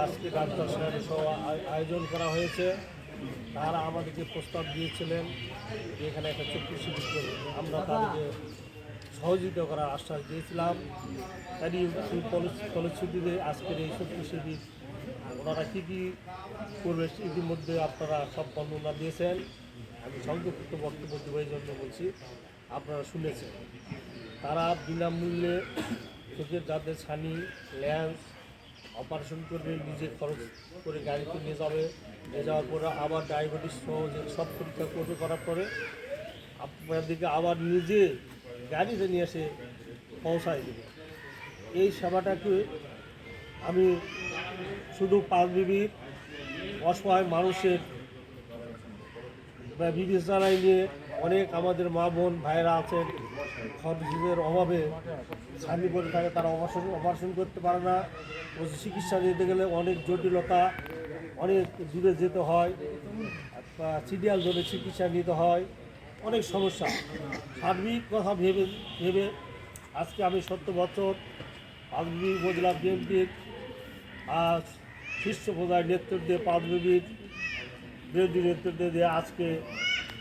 আজকে ডাক্তার সাহেবের সভা আয়োজন করা হয়েছে। তারা আমাদেরকে প্রস্তাব দিয়েছিলেন যে এখানে একটা চক্ষু শিবির করবে। আমরা তাদেরকে সহযোগিতা করার আশ্বাস দিয়েছিলাম। তারই ফলশ্রুতিতে আজকের এই চক্ষু শিবির ওনারা কী কী করবে ইতিমধ্যে আপনারা সব বর্ণনা দিয়েছেন। আমি সংক্ষিপ্ত বক্তব্য দেব এই জন্য বলছি, আপনারা শুনেছেন। তারা বিনামূল্যে চোখের যাদের ছানি ল্যান্স অপারেশন করবে, নিজে খরচ করে গাড়িতে নিয়ে যাওয়ার পরে আবার ডায়াবেটিস সহ যে সব পরীক্ষা করবে, করার পরে আপনাদেরকে আবার নিজে গাড়িতে নিয়ে এসে পৌঁছায় দেবে। এই সেবাটাকে আমি শুধু পাঁচবিবির অসহায় মানুষের বিবেচনায় নিয়ে অনেক আমাদের মা বোন ভাইরা আছেন খরচের অভাবে ছানি পড়ে থাকে, তারা অপারেশন করতে পারে না। চিকিৎসা নিতে গেলে অনেক জটিলতা, অনেক দূরে যেতে হয়, সিরিয়াল ধরে চিকিৎসা নিতে হয়, অনেক সমস্যা। সার্বিক কথা ভেবে আজকে আমি 70 বছর পাঁচবিবি উপজেলা বিএনপির শীর্ষ পর্যায়ের নেতৃত্বে পাঁচবিবির বিরোধী নেতৃত্বে দিয়ে আজকে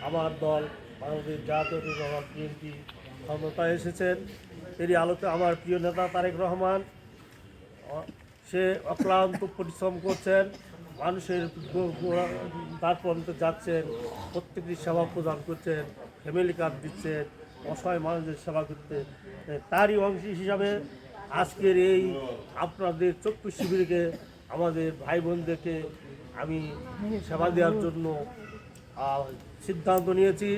আমার দল বাংলাদেশ জাতীয়তাবাদী দল বিএনপি ক্ষমতায় এসেছেন। এরই আলোতে আমার প্রিয় নেতা তারেক রহমান, সে অক্লান্ত পরিশ্রম করছেন, মানুষের দ্বার পর্যন্ত যাচ্ছেন, প্রত্যেকটি সেবা প্রদান করছেন, ফ্যামিলি কার্ড দিচ্ছেন, অসহায় মানুষদের সেবা করতে। তারই অংশ হিসাবে আজকের এই আপনাদের চক্ষু শিবিরকে আমাদের ভাই বোনদেরকে আমি সেবা দেওয়ার জন্য সিদ্ধান্ত নিয়েছি।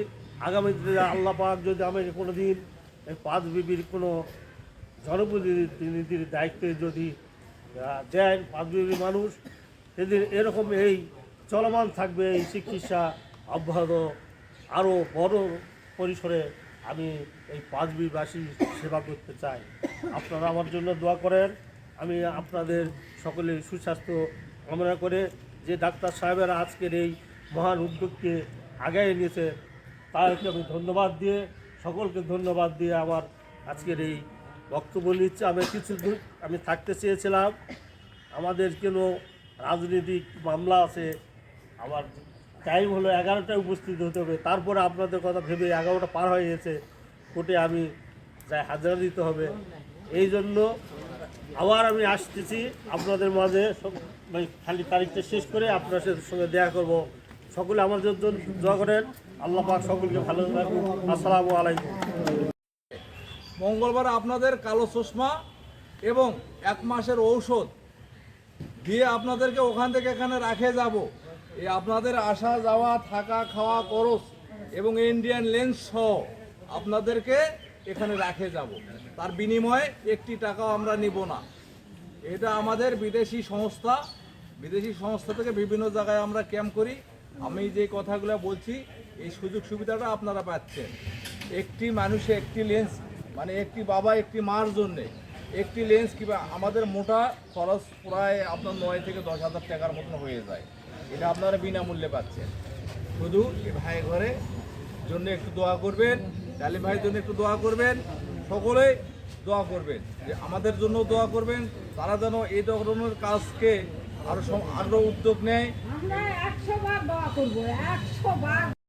আগামী দিনে আল্লাহ পাক যদি আমাকে কোনো দিন এই পাঁচবিবির কোনো জনপ্রতিনিধির দায়িত্বে যদি দেন, পাঁচবিবির মানুষ সেদিন এরকম এই চলমান থাকবে এই চিকিৎসা অব্যাহত আরও বড় পরিসরে আমি এই পাঁচবিবাসী সেবা করতে চাই। আপনারা আমার জন্য দোয়া করেন। আমি আপনাদের সকলের সুস্বাস্থ্য কামনা করে যে ডাক্তার সাহেবেরা আজকের এই মহান উদ্যোগকে আগায় নিয়েছে তাদেরকে আমি ধন্যবাদ দিয়ে, সকলকে ধন্যবাদ দিয়ে আমার আজকের এই বক্তব্য নিচ্ছে। আমি থাকতে চেয়েছিলাম, আমাদের কোনো রাজনৈতিক মামলা আছে, আমার টাইম হলো 11টায় উপস্থিত হতে হবে, তারপরে আপনাদের কথা ভেবে 11টা পার হয়ে গেছে, কোর্টে আমি যাই হাজিরা দিতে হবে। এই জন্য আবার আমি আসতেছি আপনাদের মাঝে, খালি তারিখটা শেষ করে আপনার সঙ্গে দেখা করব। সকলে আমার জন্য দোয়া করেন। আল্লাহ পাক সকলকে ভালো রাখুন। আসসালামু আলাইকুম। মঙ্গলবার আপনাদের কালো চশমা এবং 1 মাসের ঔষধ দিয়ে আপনাদেরকে ওখান থেকে এখানে রাখে যাব। এই আপনাদের আসা যাওয়া থাকা খাওয়া খরচ এবং ইন্ডিয়ান লেন্স সহ আপনাদেরকে এখানে রাখে যাব। তার বিনিময়ে 1টি টাকাও আমরা নিব না। এটা আমাদের বিদেশি সংস্থা থেকে বিভিন্ন জায়গায় আমরা ক্যাম্প করি। আমি যে কথাগুলো বলছি এই সুযোগ সুবিধাটা আপনারা পাচ্ছেন। একটি মানুষে একটি লেন্স, মানে একটি বাবা একটি মার জন্যে একটি লেন্স কিংবা আমাদের মোটা খরচ প্রায় আপনার 9 থেকে 10,000 টাকার মতন হয়ে যায়। এটা আপনারা বিনামূল্যে পাচ্ছেন। শুধু এই ভাই ঘরে জন্য একটু দোয়া করবেন, ডালিম ভাইয়ের জন্য একটু দোয়া করবেন, সকলে দোয়া করবেন, যে আমাদের জন্য দোয়া করবেন, তারা যেন এই ধরনের কাজকে আরও উদ্যোগ নেয়। আমরা 100 বার দোয়া করবো, 100 বার।